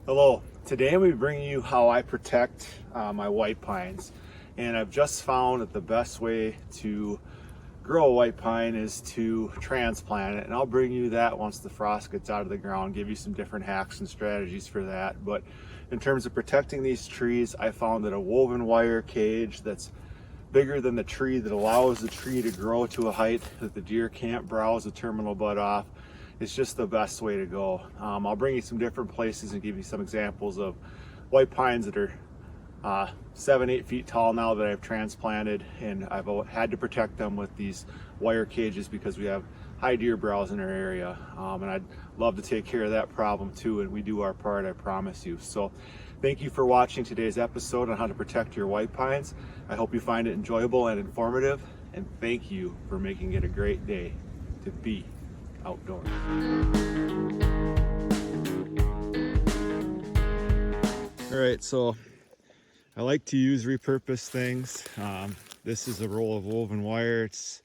Hello, today I'm going to be bringing you how I protect my white pines. And I've just found that the best way to grow a white pine is to transplant it. And I'll bring you that once the frost gets out of the ground, give you some different hacks and strategies for that. But in terms of protecting these trees, I found that a woven wire cage that's bigger than the tree, that allows the tree to grow to a height that the deer can't browse the terminal bud off, it's just the best way to go. I'll bring you some different places and give you some examples of white pines that are 7-8 feet tall now that I've transplanted, and I've had to protect them with these wire cages because we have high deer browse in our area, and I'd love to take care of that problem too, and we do our part, I promise you. So thank you for watching today's episode on how to protect your white pines. I hope you find it enjoyable and informative, and thank you for making it a great day to be outdoors. All right, so I like to use repurposed things. This is a roll of woven wire. It's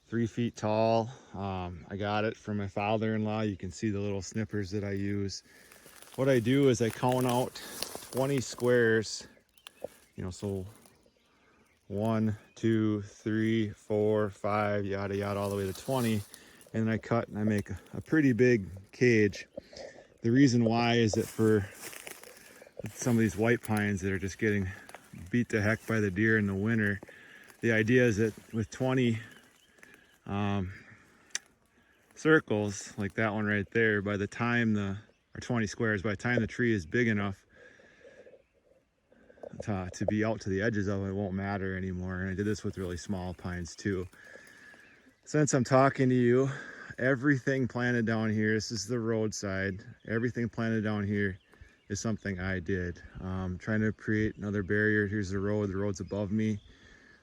3 feet tall. I got it from my father-in-law. You can see the little snippers that I use. What I do is I count out 20 squares, so 1, 2, 3, 4, 5, yada yada, all the way to 20. And then I cut and I make a pretty big cage. The reason why is that for some of these white pines that are just getting beat to heck by the deer in the winter, the idea is that with 20 circles like that one right there, by the time or 20 squares, by the time the tree is big enough to be out to the edges of it, it won't matter anymore. And I did this with really small pines too. Since I'm talking to you, everything planted down here, this is the roadside, everything planted down here is something I did. Trying to create another barrier. Here's the road's above me.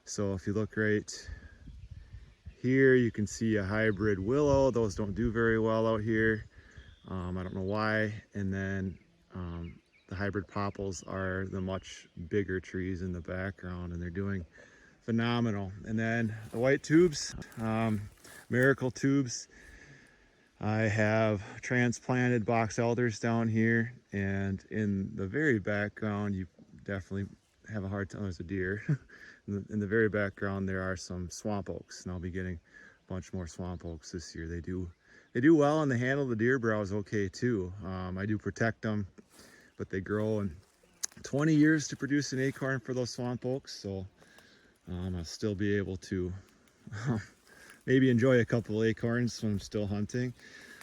So if you look right here, you can see a hybrid willow. Those don't do very well out here. I don't know why. And then the hybrid popples are the much bigger trees in the background, and they're doing phenomenal. And then the white tubes, miracle tubes. I have transplanted box elders down here, and in the very background, you definitely have a hard time. There's a deer. In the very background, there are some swamp oaks, and I'll be getting a bunch more swamp oaks this year. They do well, and they handle the deer browse okay too. I do protect them, but they grow in 20 years to produce an acorn for those swamp oaks, so I'll still be able to maybe enjoy a couple of acorns when I'm still hunting.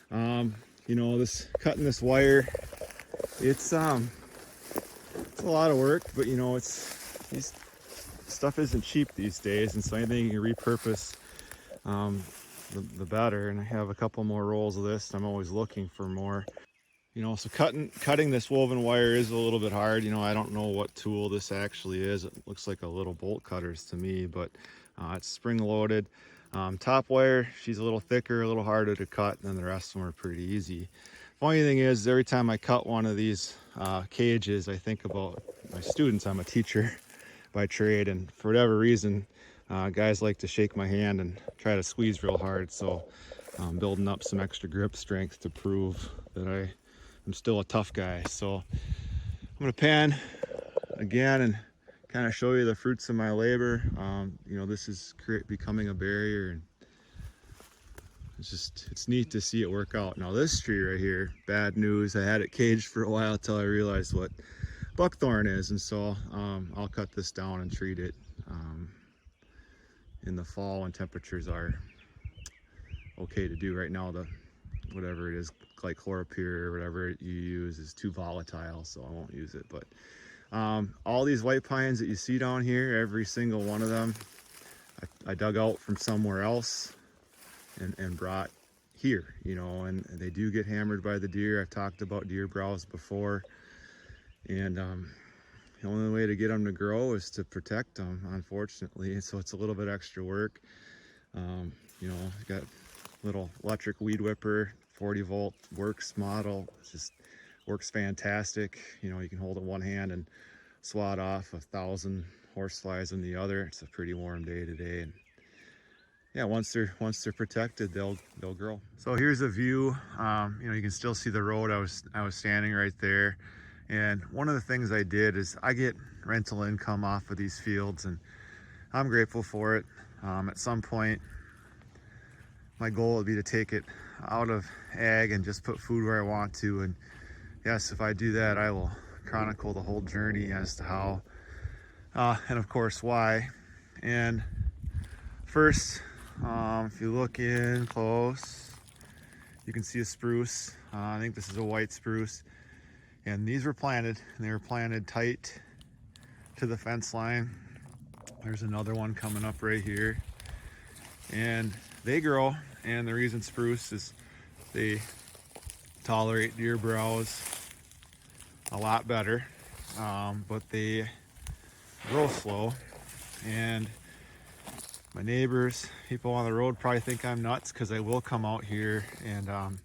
Cutting this wire, it's a lot of work, but these stuff isn't cheap these days, and so anything you can repurpose, the better. And I have a couple more rolls of this. I'm always looking for more. So cutting this woven wire is a little bit hard. I don't know what tool this actually is. It looks like a little bolt cutters to me, but it's spring loaded. Top wire, she's a little thicker, a little harder to cut, and then the rest of them are pretty easy. Funny thing is, every time I cut one of these cages, I think about my students. I'm a teacher by trade, and for whatever reason, guys like to shake my hand and try to squeeze real hard. So I'm building up some extra grip strength to prove that I'm still a tough guy. So I'm gonna pan again and kind of show you the fruits of my labor. This is becoming a barrier, and it's neat to see it work out. Now this tree right here, bad news. I had it caged for a while till I realized what buckthorn is, and so I'll cut this down and treat it in the fall when temperatures are okay to do. Right now, whatever it is, like chlorophyr or whatever you use, is too volatile, so I won't use it. But all these white pines that you see down here, every single one of them, I dug out from somewhere else and brought here, and they do get hammered by the deer. I've talked about deer browse before, and the only way to get them to grow is to protect them, unfortunately. So it's a little bit extra work. Got little electric weed whipper, 40 volt works model. It just works fantastic. You can hold it in one hand and swat off 1,000 horseflies in the other. It's a pretty warm day today, and yeah, once they're protected, they'll grow. So here's a view. You can still see the road. I was standing right there, and one of the things I did is I get rental income off of these fields, and I'm grateful for it. At some point, my goal would be to take it out of ag and just put food where I want to. And yes, if I do that, I will chronicle the whole journey as to how, and of course why. And first, if you look in close, you can see a spruce. I think this is a white spruce. And these were planted, and they were planted tight to the fence line. There's another one coming up right here. And they grow, and the reason spruce is they tolerate deer browse a lot better, but they grow slow. And my neighbors, people on the road probably think I'm nuts because I will come out here and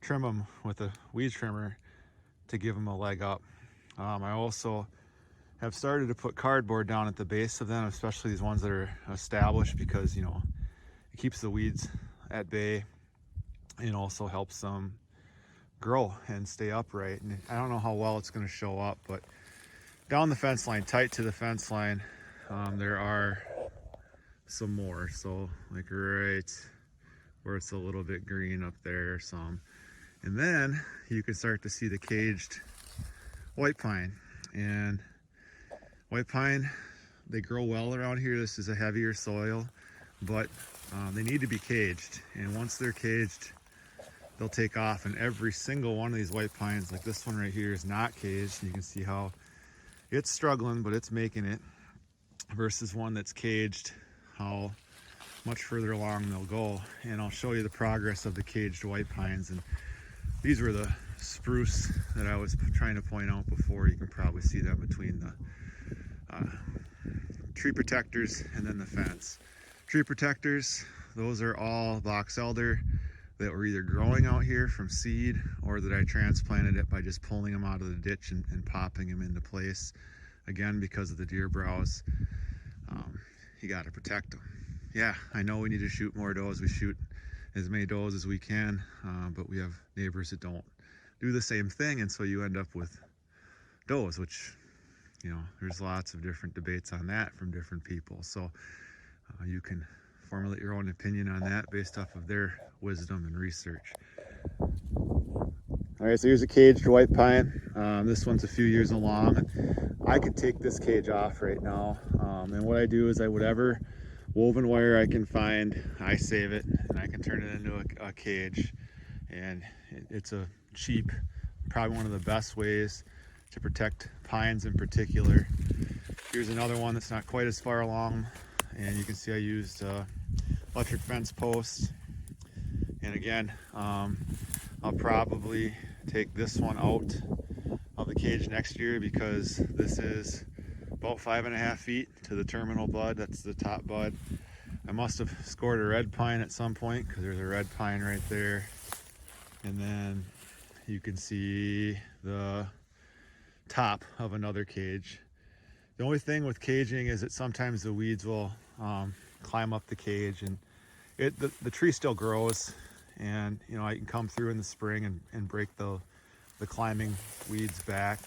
trim them with a weed trimmer to give them a leg up. I also have started to put cardboard down at the base of them, especially these ones that are established, because it keeps the weeds at bay and also helps them grow and stay upright. And I don't know how well it's going to show up, but down the fence line, tight to the fence line, there are some more. So like right where it's a little bit green up there, some. And then you can start to see the caged white pine. And white pine, they grow well around here. This is a heavier soil, but they need to be caged. And once they're caged, they'll take off. And every single one of these white pines, like this one right here, is not caged. And you can see how it's struggling, but it's making it, versus one that's caged, how much further along they'll go. And I'll show you the progress of the caged white pines. And these were the spruce that I was trying to point out before. You can probably see them between the tree protectors and then the fence. Tree protectors, those are all box elder that were either growing out here from seed or that I transplanted it by just pulling them out of the ditch and popping them into place. Again, because of the deer browse, you got to protect them. Yeah, I know we need to shoot more does. We shoot as many does as we can, but we have neighbors that don't do the same thing, and so you end up with does, which, there's lots of different debates on that from different people. So you can formulate your own opinion on that based off of their wisdom and research. All right, so here's a caged white pine. This one's a few years along. I could take this cage off right now, and what I do is whatever woven wire I can find, I save it and I can turn it into a cage. And it's a cheap, probably one of the best ways to protect pines in particular. Here's another one that's not quite as far along, and you can see I used electric fence posts. And again, I'll probably take this one out of the cage next year, because this is about 5.5 feet to the terminal bud. That's the top bud. I must have scored a red pine at some point, because there's a red pine right there. And then you can see the top of another cage. The only thing with caging is that sometimes the weeds will climb up the cage, and the tree still grows, and I can come through in the spring and break the climbing weeds back.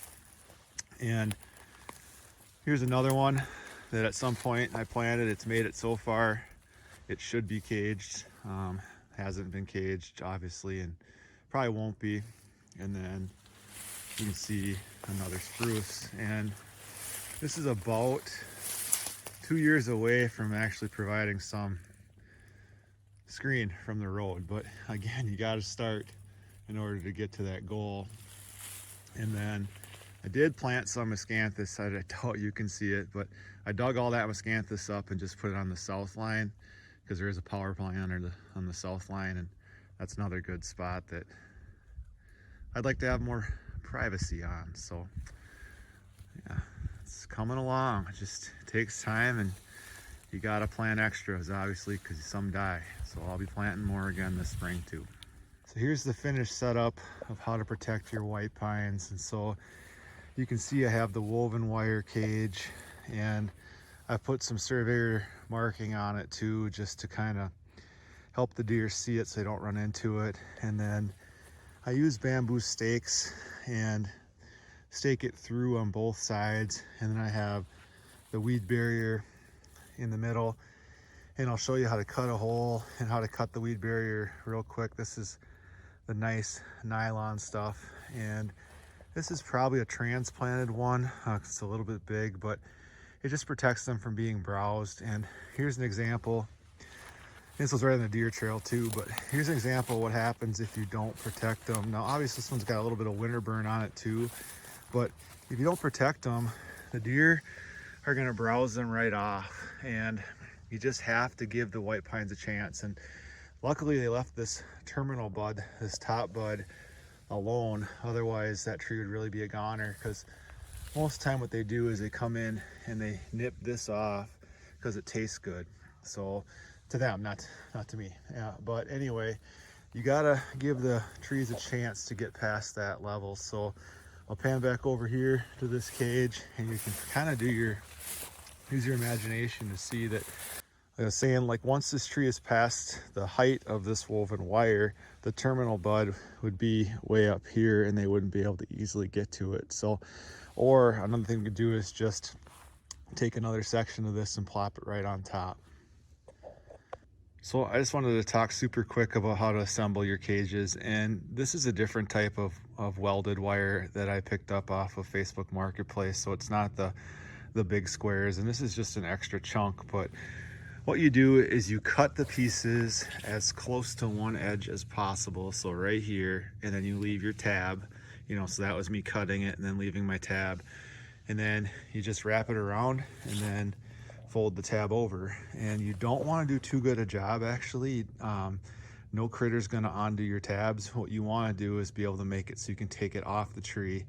And here's another one that at some point I planted. It's made it so far. It should be caged. Hasn't been caged, obviously, and probably won't be. And then you can see another spruce. And this is about 2 years away from actually providing some screen from the road. But again, you got to start in order to get to that goal. And then I did plant some miscanthus. I doubt you can see it, but I dug all that miscanthus up and just put it on the south line, because there is a power plant on the south line, and that's another good spot that I'd like to have more privacy on. So yeah, it's coming along. It just takes time, and you gotta plant extras, obviously, because some die. So I'll be planting more again this spring too. So here's the finished setup of how to protect your white pines. And so you can see I have the woven wire cage, and I put some surveyor marking on it too, just to kind of help the deer see it so they don't run into it. And then I use bamboo stakes and stake it through on both sides. And then I have the weed barrier in the middle. And I'll show you how to cut a hole and how to cut the weed barrier real quick. This is the nice nylon stuff. And this is probably a transplanted one. It's a little bit big, but it just protects them from being browsed. And here's an example. This was right on the deer trail too, but here's an example of what happens if you don't protect them. Now, obviously this one's got a little bit of winter burn on it too, but if you don't protect them, the deer are gonna browse them right off. And you just have to give the white pines a chance. And luckily they left this terminal bud, this top bud, alone. Otherwise that tree would really be a goner, because most of the time what they do is they come in and they nip this off because it tastes good. So to them, not to me. Yeah, but anyway, you gotta give the trees a chance to get past that level. So I'll pan back over here to this cage, and you can kind of use your imagination to see that, like I was saying, like once this tree is past the height of this woven wire, the terminal bud would be way up here and they wouldn't be able to easily get to it. So, or another thing we could do is just take another section of this and plop it right on top. So I just wanted to talk super quick about how to assemble your cages. And this is a different type of welded wire that I picked up off of Facebook Marketplace. So it's not the big squares, and this is just an extra chunk. But what you do is you cut the pieces as close to one edge as possible. So right here, and then you leave your tab, so that was me cutting it and then leaving my tab. And then you just wrap it around and then fold the tab over. And you don't want to do too good a job, actually. No critter's gonna undo your tabs. What you want to do is be able to make it so you can take it off the tree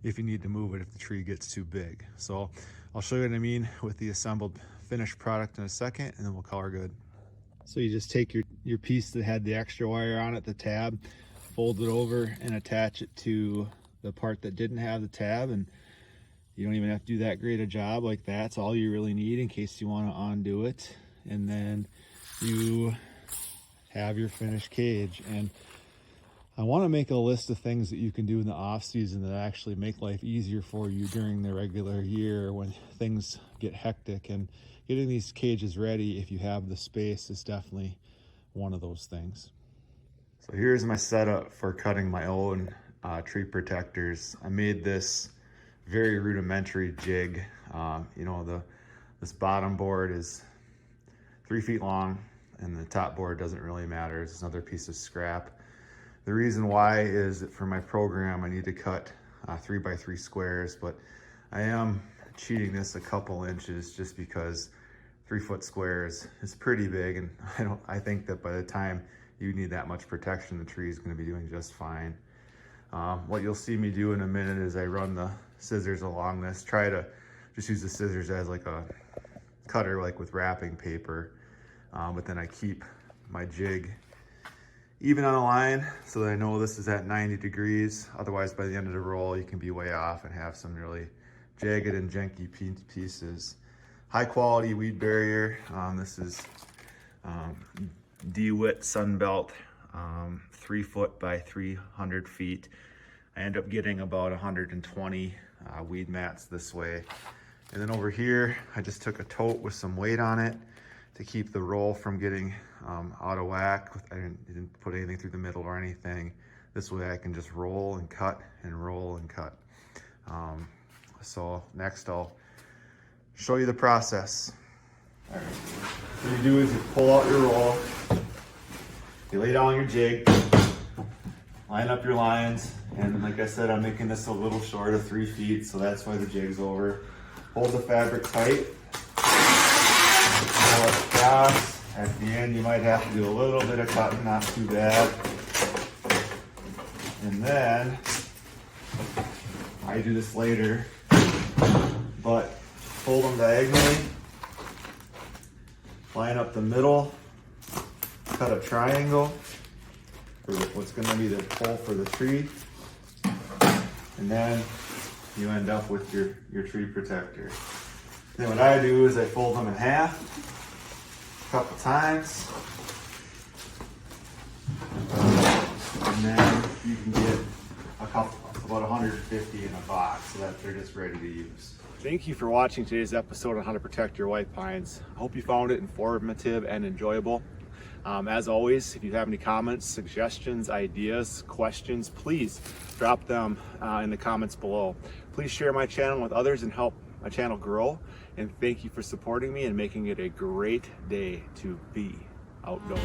if you need to move it if the tree gets too big. So I'll show you what I mean with the assembled finished product in a second, and then we'll call her good. So you just take your piece that had the extra wire on it, the tab, fold it over and attach it to the part that didn't have the tab. And you don't even have to do that great a job. Like that's all you really need in case you want to undo it. And then you have your finished cage. And I want to make a list of things that you can do in the off season that actually make life easier for you during the regular year when things get hectic. And getting these cages ready, if you have the space, is definitely one of those things. So here's my setup for cutting my own tree protectors. I made this very rudimentary jig. This bottom board is 3 feet long, and the top board doesn't really matter. It's another piece of scrap. The reason why is that for my program I need to cut 3x3 squares, but I am cheating this a couple inches just because 3-foot squares is pretty big, and I think that by the time you need that much protection, the tree is going to be doing just fine. What you'll see me do in a minute is I run the scissors along this, try to just use the scissors as like a cutter, like with wrapping paper, but then I keep my jig even on a line so that I know this is at 90 degrees. Otherwise, by the end of the roll, you can be way off and have some really jagged and janky pieces. High quality weed barrier. This is DeWitt Sunbelt, 3 foot by 300 feet. I end up getting about 120 weed mats this way. And then over here, I just took a tote with some weight on it to keep the roll from getting out of whack. I didn't put anything through the middle or anything. This way I can just roll and cut and roll and cut. So next I'll show you the process. All right. What you do is you pull out your roll, you lay down your jig, line up your lines, and like I said, I'm making this a little short of 3 feet, so that's why the jig's over. Hold the fabric tight, pull it across. At the end, you might have to do a little bit of cutting, not too bad. And then, I do this later, but fold them diagonally, line up the middle, cut a triangle for what's going to be the hole for the tree, and then you end up with your tree protector. Then what I do is I fold them in half a couple times, And then you can get a couple, about 150 in a box, so that they're just ready to use. Thank you for watching today's episode on how to protect your white pines. I hope you found it informative and enjoyable. As always, if you have any comments, suggestions, ideas, questions, please drop them in the comments below. Please share my channel with others and help my channel grow. And thank you for supporting me and making it a great day to be outdoors.